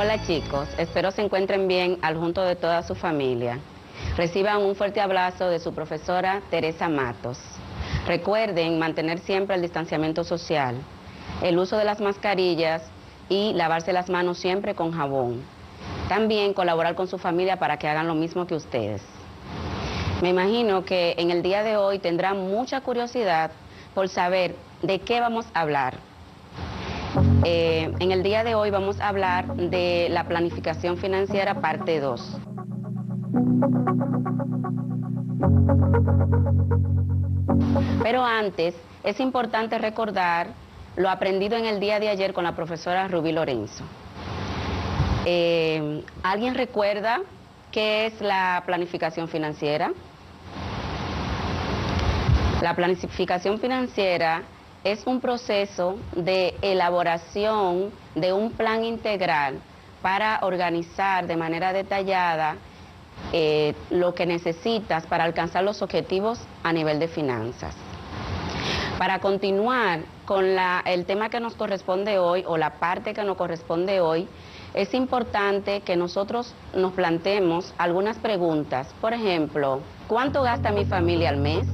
Hola chicos, espero se encuentren bien al junto de toda su familia. Reciban un fuerte abrazo de su profesora Teresa Matos. Recuerden mantener siempre el distanciamiento social, el uso de las mascarillas y lavarse las manos siempre con jabón. También colaborar con su familia para que hagan lo mismo que ustedes. Me imagino que en el día de hoy tendrán mucha curiosidad por saber de qué vamos a hablar. En el día de hoy vamos a hablar de la planificación financiera parte 2. Pero antes, es importante recordar lo aprendido en el día de ayer con la profesora Rubí Lorenzo. ¿Alguien recuerda qué es la planificación financiera? La planificación financiera es un proceso de elaboración de un plan integral para organizar de manera detallada lo que necesitas para alcanzar los objetivos a nivel de finanzas. Para continuar con el tema que nos corresponde hoy, o la parte que nos corresponde hoy, es importante que nosotros nos planteemos algunas preguntas. Por ejemplo, ¿cuánto gasta mi familia al mes?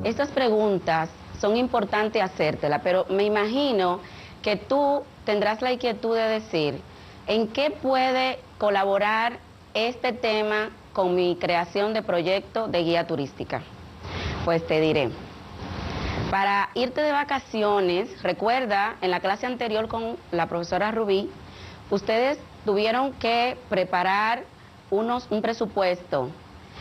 Estas preguntas son importantes hacértelas, pero me imagino que tú tendrás la inquietud de decir, ¿en qué puede colaborar este tema con mi creación de proyecto de guía turística? Pues te diré. Para irte de vacaciones, recuerda, en la clase anterior con la profesora Rubí, ustedes tuvieron que preparar un presupuesto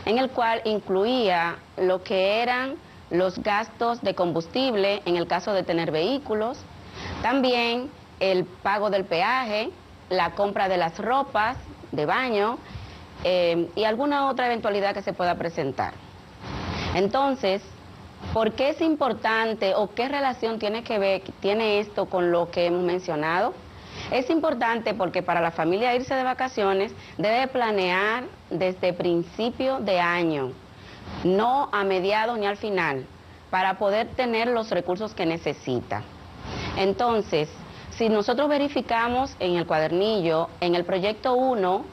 en el cual incluía lo que eran los gastos de combustible en el caso de tener vehículos, también el pago del peaje, la compra de las ropas de baño y alguna otra eventualidad que se pueda presentar. Entonces, ¿por qué es importante o qué relación tiene esto con lo que hemos mencionado? Es importante porque para la familia irse de vacaciones debe planear desde principio de año, no a mediados ni al final, para poder tener los recursos que necesita. Entonces, si nosotros verificamos en el cuadernillo, en el proyecto 1,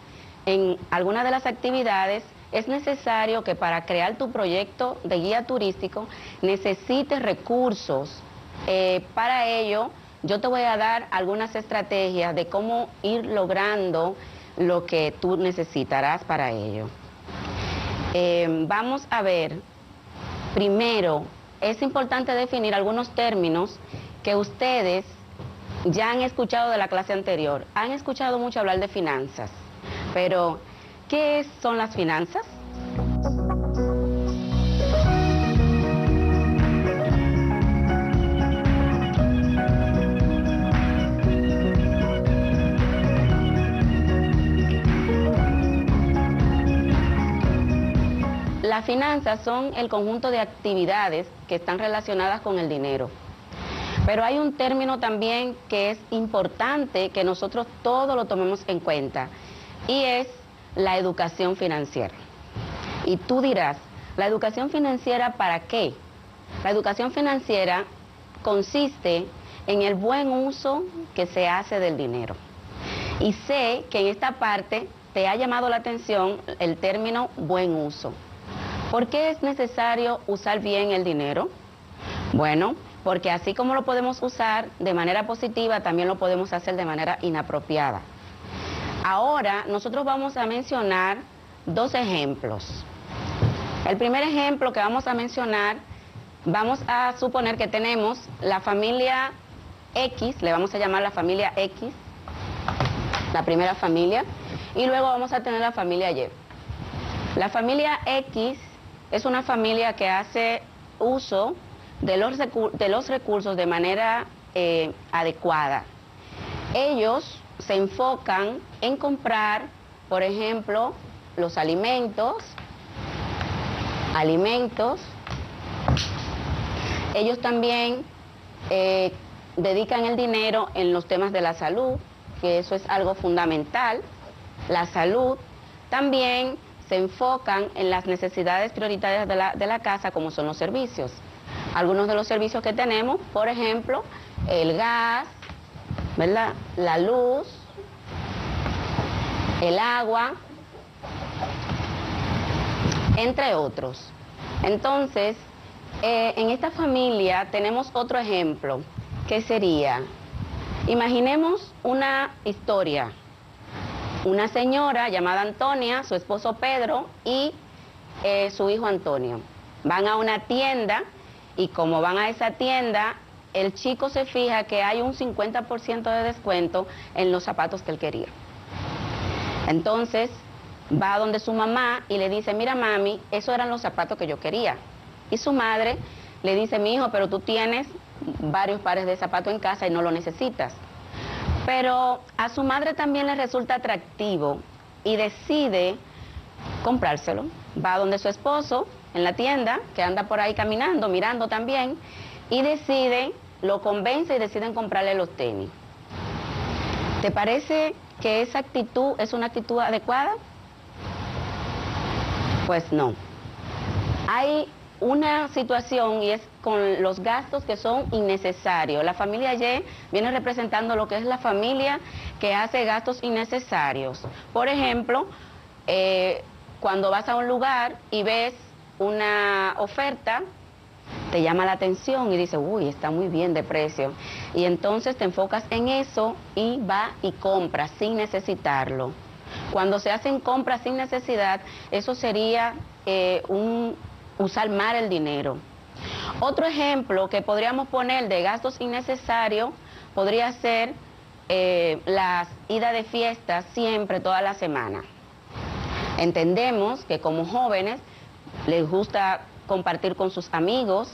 en alguna de las actividades, es necesario que para crear tu proyecto de guía turístico necesites recursos. Para ello, yo te voy a dar algunas estrategias de cómo ir logrando lo que tú necesitarás para ello. Vamos a ver, primero, es importante definir algunos términos que ustedes ya han escuchado de la clase anterior. Han escuchado mucho hablar de finanzas, pero ¿qué son las finanzas? Las finanzas son el conjunto de actividades que están relacionadas con el dinero. Pero hay un término también que es importante que nosotros todos lo tomemos en cuenta, y es la educación financiera. Y tú dirás, ¿la educación financiera para qué? La educación financiera consiste en el buen uso que se hace del dinero. Y sé que en esta parte te ha llamado la atención el término buen uso. ¿Por qué es necesario usar bien el dinero? Bueno, porque así como lo podemos usar de manera positiva, también lo podemos hacer de manera inapropiada. Ahora, nosotros vamos a mencionar dos ejemplos. El primer ejemplo que vamos a mencionar, vamos a suponer que tenemos la familia X, le vamos a llamar la familia X, la primera familia, y luego vamos a tener la familia Y. La familia X es una familia que hace uso de los recursos de manera adecuada. Ellos se enfocan en comprar, por ejemplo, los alimentos, alimentos. Ellos también dedican el dinero en los temas de la salud, que eso es algo fundamental, la salud. También se enfocan en las necesidades prioritarias de la casa, como son los servicios. Algunos de los servicios que tenemos, por ejemplo, el gas, ¿verdad?, la luz, el agua, entre otros. Entonces, en esta familia tenemos otro ejemplo, que sería, imaginemos una historia, una señora llamada Antonia, su esposo Pedro y su hijo Antonio. Van a una tienda y como van a esa tienda, el chico se fija que hay un 50% de descuento en los zapatos que él quería. Entonces va donde su mamá y le dice, mira mami, esos eran los zapatos que yo quería. Y su madre le dice, mi hijo, pero tú tienes varios pares de zapatos en casa y no lo necesitas. Pero a su madre también le resulta atractivo y decide comprárselo. Va donde su esposo en la tienda, que anda por ahí caminando, mirando también, y decide, lo convence y deciden comprarle los tenis. ¿Te parece que esa actitud es una actitud adecuada? Pues no. Hay una situación y es con los gastos que son innecesarios. La familia Y viene representando lo que es la familia que hace gastos innecesarios. Por ejemplo, cuando vas a un lugar y ves una oferta, te llama la atención y dices, uy, está muy bien de precio. Y entonces te enfocas en eso y va y compras sin necesitarlo. Cuando se hacen compras sin necesidad, eso sería usar mal el dinero. Otro ejemplo que podríamos poner de gastos innecesarios podría ser las idas de fiestas siempre, toda la semana. Entendemos que como jóvenes les gusta compartir con sus amigos,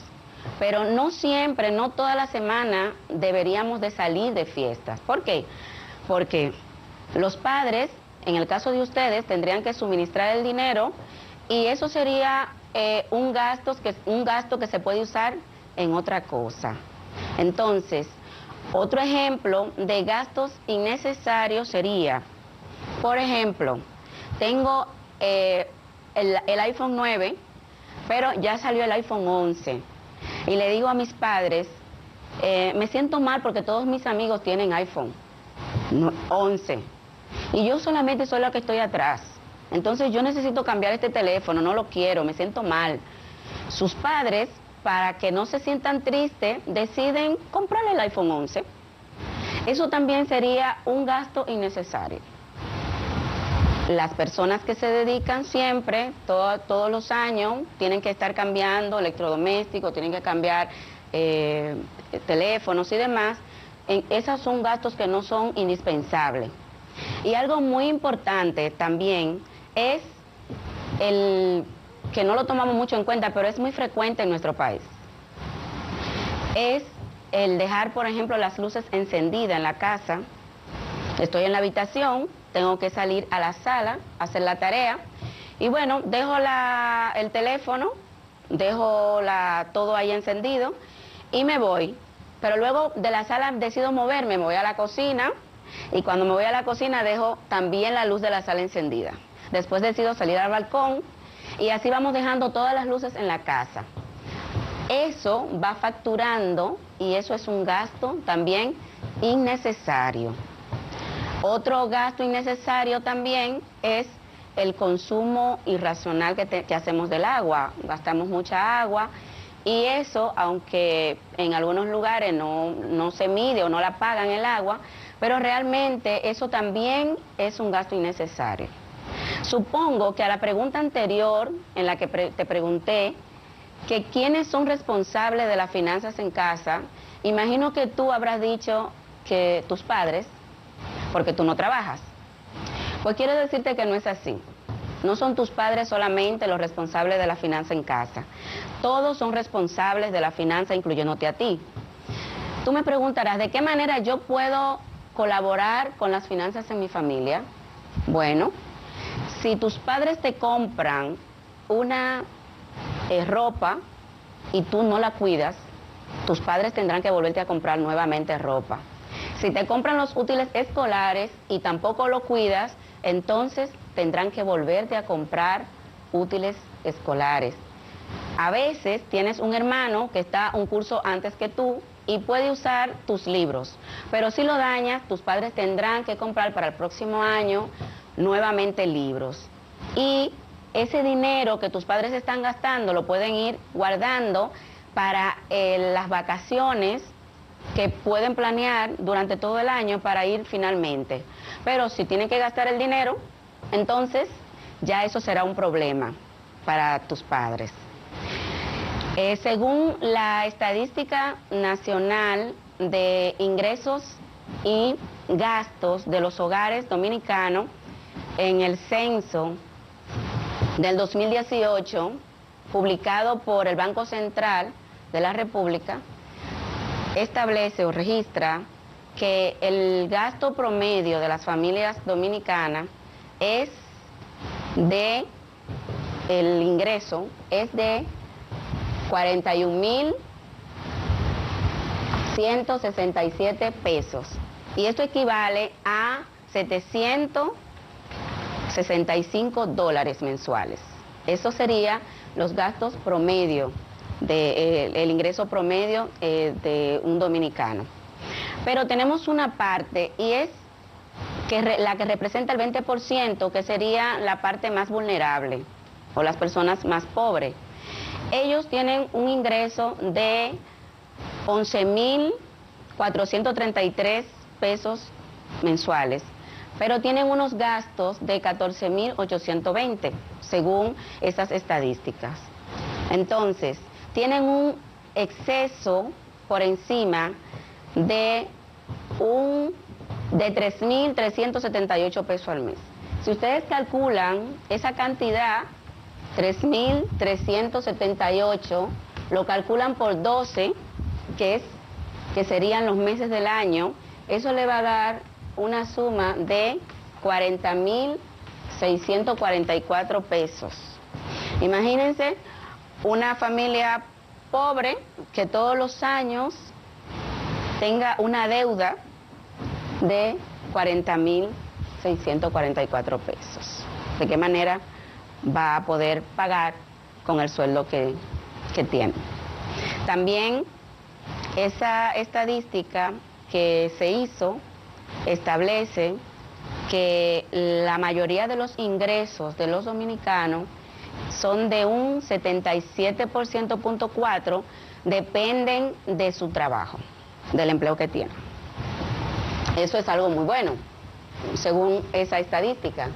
pero no siempre, no toda la semana deberíamos de salir de fiestas. ¿Por qué? Porque los padres, en el caso de ustedes, tendrían que suministrar el dinero y eso sería un gasto que se puede usar en otra cosa. Entonces, otro ejemplo de gastos innecesarios sería, por ejemplo, tengo el iPhone 9, pero ya salió el iPhone 11. Y le digo a mis padres, me siento mal porque todos mis amigos tienen iPhone 11. Y yo solamente soy la que estoy atrás. Entonces yo necesito cambiar este teléfono, no lo quiero, me siento mal. Sus padres, para que no se sientan tristes, deciden comprarle el iPhone 11. Eso también sería un gasto innecesario. Las personas que se dedican siempre, todos los años, tienen que estar cambiando electrodomésticos, tienen que cambiar teléfonos y demás. Esos son gastos que no son indispensables. Y algo muy importante también es el que no lo tomamos mucho en cuenta, pero es muy frecuente en nuestro país. Es el dejar, por ejemplo, las luces encendidas en la casa. Estoy en la habitación, tengo que salir a la sala a hacer la tarea y bueno, dejo el teléfono, dejo todo ahí encendido y me voy. Pero luego de la sala decido moverme, me voy a la cocina y cuando me voy a la cocina dejo también la luz de la sala encendida. Después decido salir al balcón y así vamos dejando todas las luces en la casa. Eso va facturando y eso es un gasto también innecesario. Otro gasto innecesario también es el consumo irracional que hacemos del agua. Gastamos mucha agua y eso, aunque en algunos lugares no se mide o no la pagan el agua, pero realmente eso también es un gasto innecesario. Supongo que a la pregunta anterior en la que te pregunté que quiénes son responsables de las finanzas en casa, imagino que tú habrás dicho que tus padres, porque tú no trabajas. Pues quiero decirte que no es así. No son tus padres solamente los responsables de la finanza en casa. Todos son responsables de la finanza, incluyéndote a ti. Tú me preguntarás, ¿de qué manera yo puedo colaborar con las finanzas en mi familia? Bueno, si tus padres te compran una ropa y tú no la cuidas, tus padres tendrán que volverte a comprar nuevamente ropa. Si te compran los útiles escolares y tampoco lo cuidas, entonces tendrán que volverte a comprar útiles escolares. A veces tienes un hermano que está un curso antes que tú y puede usar tus libros, pero si lo dañas, tus padres tendrán que comprar para el próximo año nuevamente libros. Y ese dinero que tus padres están gastando lo pueden ir guardando para las vacaciones que pueden planear durante todo el año para ir finalmente. Pero si tienen que gastar el dinero, entonces ya eso será un problema para tus padres. Según la Estadística Nacional de Ingresos y Gastos de los Hogares Dominicanos, en el censo del 2018, publicado por el Banco Central de la República, establece o registra que el gasto promedio de las familias dominicanas es el ingreso es de 41.167 pesos. Y esto equivale a $765 mensuales. Eso sería los gastos promedio, el ingreso promedio de un dominicano. Pero tenemos una parte y es la que representa el 20%, que sería la parte más vulnerable o las personas más pobres. Ellos tienen un ingreso de 11.433 pesos mensuales, pero tienen unos gastos de 14.820, según esas estadísticas. Entonces, tienen un exceso por encima de 3.378 pesos al mes. Si ustedes calculan esa cantidad, 3.378, lo calculan por 12, que serían los meses del año, eso le va a dar una suma de 40.644 pesos. Imagínense una familia pobre que todos los años tenga una deuda de 40.644 pesos. ¿De qué manera va a poder pagar con el sueldo que tiene? También esa estadística que se hizo establece que la mayoría de los ingresos de los dominicanos son de un 77.4%, dependen de su trabajo, del empleo que tienen. Eso es algo muy bueno, según esa estadística.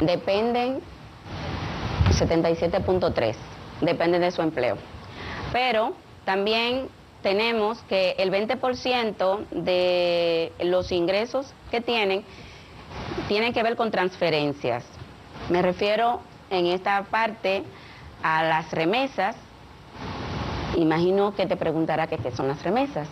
Dependen 77.3%, dependen de su empleo. Pero también tenemos que el 20% de los ingresos que tienen que ver con transferencias. Me refiero en esta parte a las remesas. Imagino que te preguntará qué son las remesas.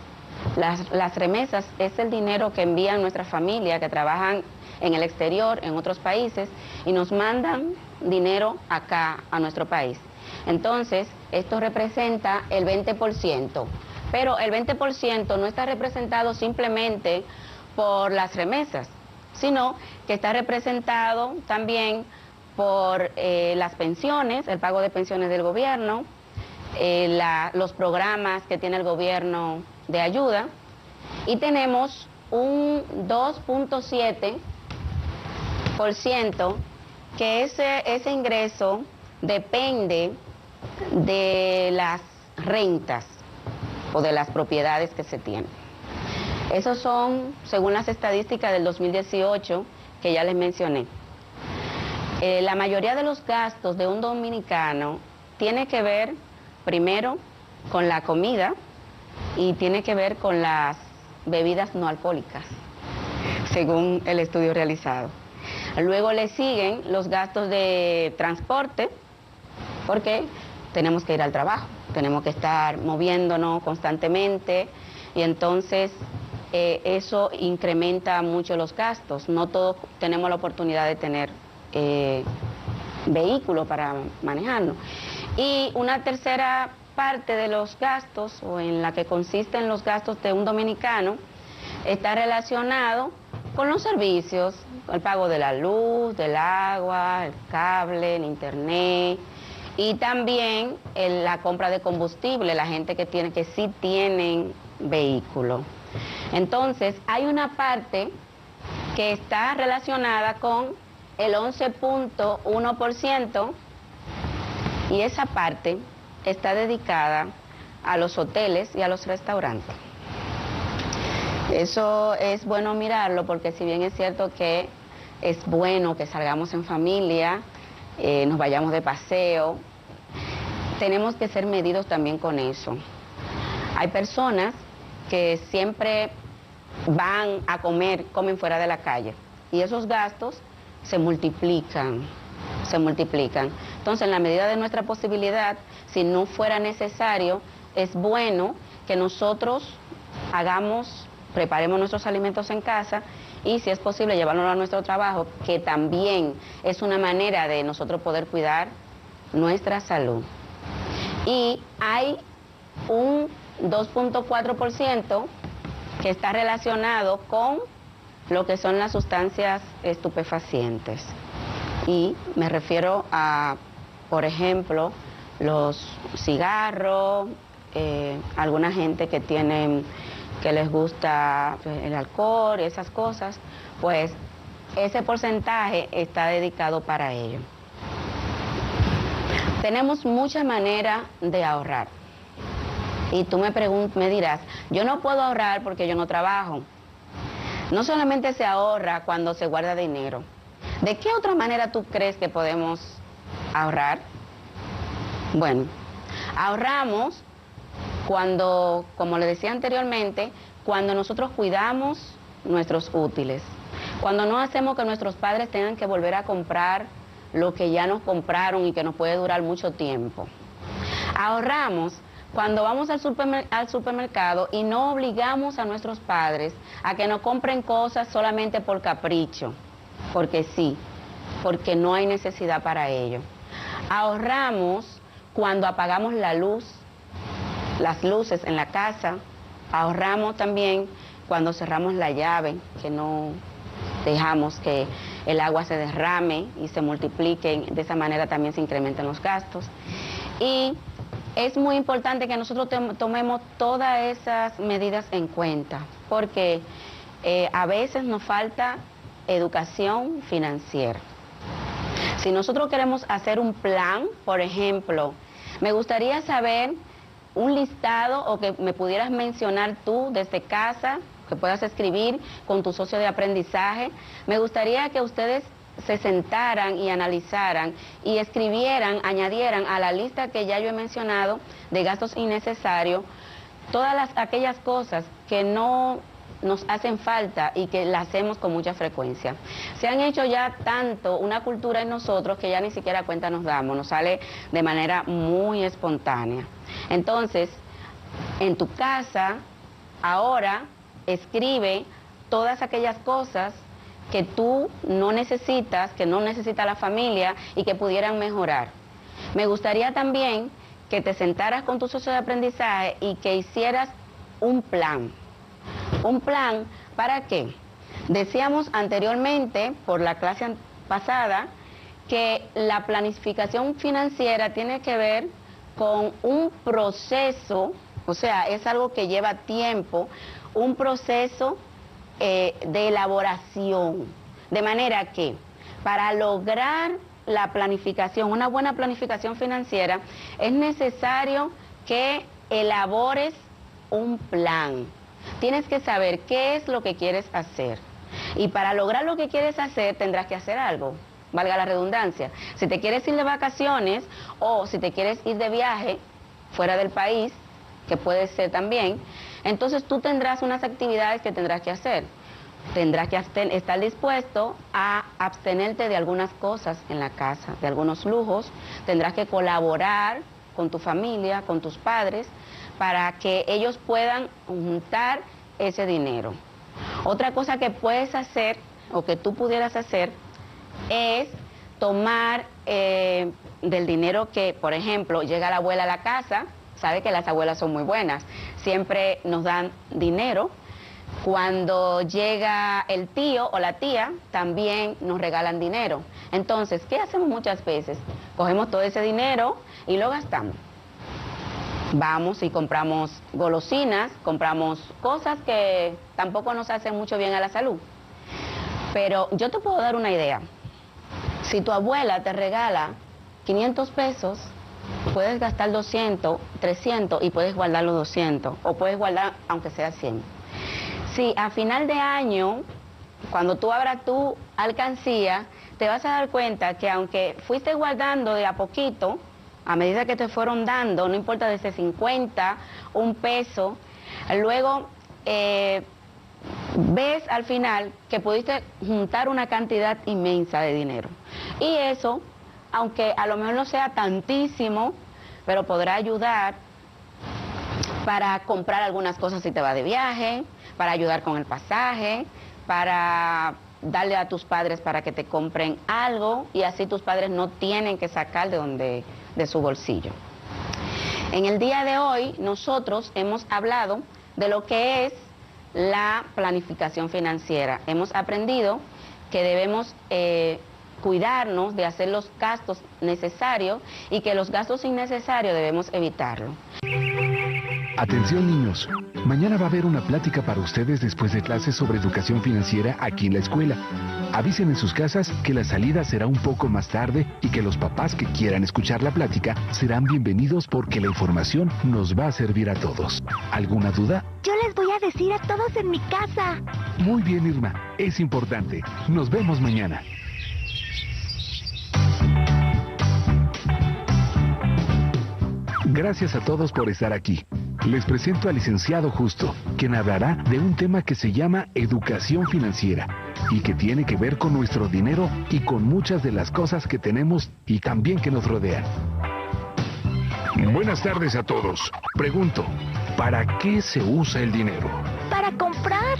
Las remesas es el dinero que envían nuestras familias que trabajan en el exterior, en otros países, y nos mandan dinero acá a nuestro país. Entonces, esto representa el 20%, pero el 20% no está representado simplemente por las remesas, sino que está representado también por las pensiones, el pago de pensiones del gobierno, los programas que tiene el gobierno de ayuda, y tenemos un 2.7% que ese ingreso depende de las rentas o de las propiedades que se tienen. Esos son, según las estadísticas del 2018 que ya les mencioné. La mayoría de los gastos de un dominicano tiene que ver primero con la comida y tiene que ver con las bebidas no alcohólicas, según el estudio realizado. Luego le siguen los gastos de transporte, porque tenemos que ir al trabajo, tenemos que estar moviéndonos constantemente, y entonces eso incrementa mucho los gastos. No todos tenemos la oportunidad de tener vehículo para manejarlo. Y una tercera parte de los gastos, o en la que consisten los gastos de un dominicano, está relacionado con los servicios, el pago de la luz, del agua, el cable, el internet, y también la compra de combustible, la gente que sí tienen vehículo. Entonces, hay una parte que está relacionada con el 11.1%, y esa parte está dedicada a los hoteles y a los restaurantes. Eso es bueno mirarlo, porque si bien es cierto que es bueno que salgamos en familia, nos vayamos de paseo, tenemos que ser medidos también con eso. Hay personas que siempre van a comer, comen fuera de la calle, y esos gastos se multiplican. Entonces, en la medida de nuestra posibilidad, si no fuera necesario, es bueno que nosotros preparemos nuestros alimentos en casa, y si es posible llevárnoslo a nuestro trabajo, que también es una manera de nosotros poder cuidar nuestra salud. Y hay un 2.4% que está relacionado con lo que son las sustancias estupefacientes. Y me refiero a, por ejemplo, los cigarros, alguna gente que les gusta el alcohol, esas cosas, pues ese porcentaje está dedicado para ello. Tenemos muchas maneras de ahorrar. Y tú me dirás, yo no puedo ahorrar porque yo no trabajo. No solamente se ahorra cuando se guarda dinero. ¿De qué otra manera tú crees que podemos ahorrar? Bueno, ahorramos cuando, como le decía anteriormente, cuando nosotros cuidamos nuestros útiles. Cuando no hacemos que nuestros padres tengan que volver a comprar lo que ya nos compraron y que nos puede durar mucho tiempo. Ahorramos cuando vamos al supermercado y no obligamos a nuestros padres a que nos compren cosas solamente por capricho, porque sí, porque no hay necesidad para ello. Ahorramos cuando apagamos la luz, las luces en la casa. Ahorramos también cuando cerramos la llave, que no dejamos que el agua se derrame y se multiplique, de esa manera también se incrementan los gastos. Y es muy importante que nosotros tomemos todas esas medidas en cuenta, porque a veces nos falta educación financiera. Si nosotros queremos hacer un plan, por ejemplo, me gustaría saber un listado, o que me pudieras mencionar tú desde casa, que puedas escribir con tu socio de aprendizaje. Me gustaría que ustedes se sentaran y analizaran y escribieran, añadieran a la lista que ya yo he mencionado de gastos innecesarios, todas aquellas cosas que no nos hacen falta y que las hacemos con mucha frecuencia. Se han hecho ya tanto una cultura en nosotros que ya ni siquiera cuenta nos damos, nos sale de manera muy espontánea. Entonces, en tu casa, ahora, escribe todas aquellas cosas que tú no necesitas, que no necesita la familia y que pudieran mejorar. Me gustaría también que te sentaras con tu socio de aprendizaje y que hicieras un plan. ¿Un plan para qué? Decíamos anteriormente, por la clase pasada, que la planificación financiera tiene que ver con un proceso, o sea, es algo que lleva tiempo, un proceso de elaboración, de manera que para lograr la planificación, una buena planificación financiera, es necesario que elabores un plan. Tienes que saber qué es lo que quieres hacer, y para lograr lo que quieres hacer tendrás que hacer algo, valga la redundancia. Si te quieres ir de vacaciones o si te quieres ir de viaje fuera del país, que puede ser también, entonces tú tendrás unas actividades que tendrás que hacer. Tendrás que estar dispuesto a abstenerte de algunas cosas en la casa, de algunos lujos. Tendrás que colaborar con tu familia, con tus padres, para que ellos puedan juntar ese dinero. Otra cosa que puedes hacer, o que tú pudieras hacer, es tomar del dinero que, por ejemplo, llega la abuela a la casa, sabe que las abuelas son muy buenas, siempre nos dan dinero. Cuando llega el tío o la tía, también nos regalan dinero. Entonces, ¿qué hacemos muchas veces? Cogemos todo ese dinero y lo gastamos. Vamos y compramos golosinas, compramos cosas que tampoco nos hacen mucho bien a la salud. Pero yo te puedo dar una idea. Si tu abuela te regala 500 pesos, puedes gastar 200, 300 y puedes guardar los 200. O puedes guardar aunque sea 100. Si a final de año, cuando tú abras tu alcancía, te vas a dar cuenta que aunque fuiste guardando de a poquito, a medida que te fueron dando, no importa desde 50, un peso, luego ves al final que pudiste juntar una cantidad inmensa de dinero. Y eso, aunque a lo mejor no sea tantísimo, pero podrá ayudar para comprar algunas cosas si te vas de viaje, para ayudar con el pasaje, para darle a tus padres para que te compren algo y así tus padres no tienen que sacar de su bolsillo. En el día de hoy nosotros hemos hablado de lo que es la planificación financiera. Hemos aprendido que debemos cuidarnos de hacer los gastos necesarios y que los gastos innecesarios debemos evitarlo. Atención niños, mañana va a haber una plática para ustedes después de clases sobre educación financiera aquí en la escuela. Avisen en sus casas que la salida será un poco más tarde y que los papás que quieran escuchar la plática serán bienvenidos porque la información nos va a servir a todos. ¿Alguna duda? Yo les voy a decir a todos en mi casa. Muy bien, Irma, es importante. Nos vemos mañana. Gracias a todos por estar aquí. Les presento al licenciado Justo, quien hablará de un tema que se llama educación financiera y que tiene que ver con nuestro dinero y con muchas de las cosas que tenemos y también que nos rodean. Buenas tardes a todos. Pregunto, ¿para qué se usa el dinero? Para comprar.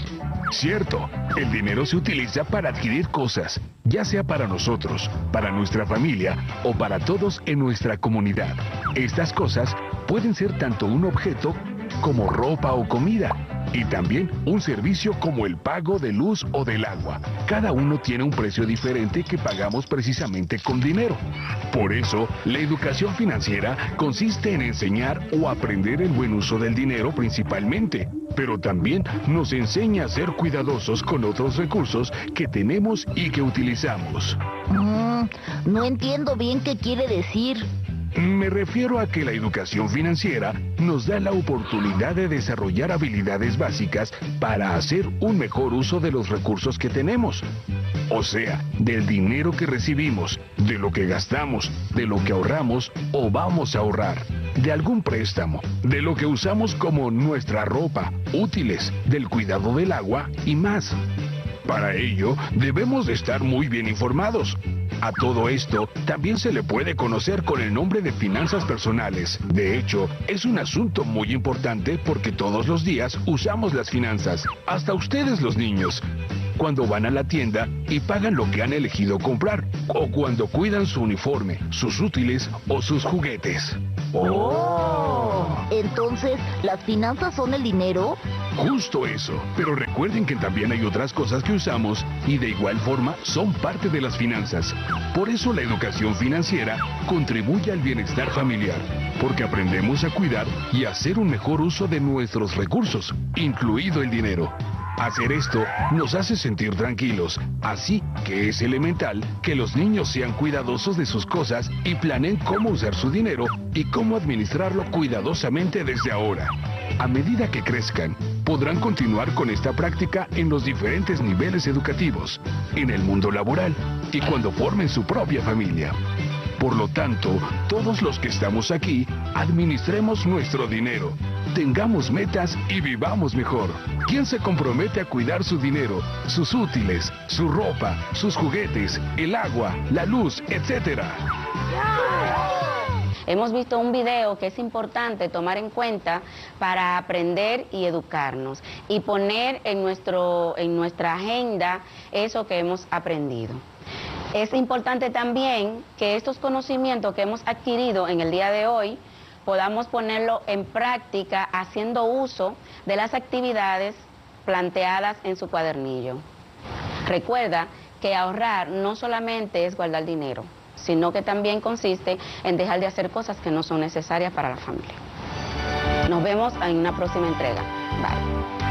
Cierto, el dinero se utiliza para adquirir cosas, ya sea para nosotros, para nuestra familia o para todos en nuestra comunidad. Estas cosas pueden ser tanto un objeto como ropa o comida, y también un servicio como el pago de luz o del agua. Cada uno tiene un precio diferente que pagamos precisamente con dinero. Por eso, la educación financiera consiste en enseñar o aprender el buen uso del dinero principalmente, pero también nos enseña a ser cuidadosos con otros recursos que tenemos y que utilizamos. No entiendo bien qué quiere decir. Me refiero a que la educación financiera nos da la oportunidad de desarrollar habilidades básicas para hacer un mejor uso de los recursos que tenemos. O sea, del dinero que recibimos, de lo que gastamos, de lo que ahorramos o vamos a ahorrar, de algún préstamo, de lo que usamos como nuestra ropa, útiles, del cuidado del agua y más. Para ello, debemos de estar muy bien informados. A todo esto también se le puede conocer con el nombre de finanzas personales. De hecho, es un asunto muy importante porque todos los días usamos las finanzas, hasta ustedes los niños, cuando van a la tienda y pagan lo que han elegido comprar, o cuando cuidan su uniforme, sus útiles o sus juguetes. Entonces, ¿las finanzas son el dinero? Justo eso, pero recuerden que también hay otras cosas que usamos y de igual forma son parte de las finanzas. Por eso la educación financiera contribuye al bienestar familiar, porque aprendemos a cuidar y a hacer un mejor uso de nuestros recursos, incluido el dinero. Hacer esto nos hace sentir tranquilos, así que es elemental que los niños sean cuidadosos de sus cosas y planeen cómo usar su dinero y cómo administrarlo cuidadosamente desde ahora. A medida que crezcan, podrán continuar con esta práctica en los diferentes niveles educativos, en el mundo laboral y cuando formen su propia familia. Por lo tanto, todos los que estamos aquí, administremos nuestro dinero, tengamos metas y vivamos mejor. ¿Quién se compromete a cuidar su dinero, sus útiles, su ropa, sus juguetes, el agua, la luz, etcétera? Hemos visto un video que es importante tomar en cuenta para aprender y educarnos y poner en nuestra agenda eso que hemos aprendido. Es importante también que estos conocimientos que hemos adquirido en el día de hoy podamos ponerlo en práctica haciendo uso de las actividades planteadas en su cuadernillo. Recuerda que ahorrar no solamente es guardar dinero, sino que también consiste en dejar de hacer cosas que no son necesarias para la familia. Nos vemos en una próxima entrega. Bye.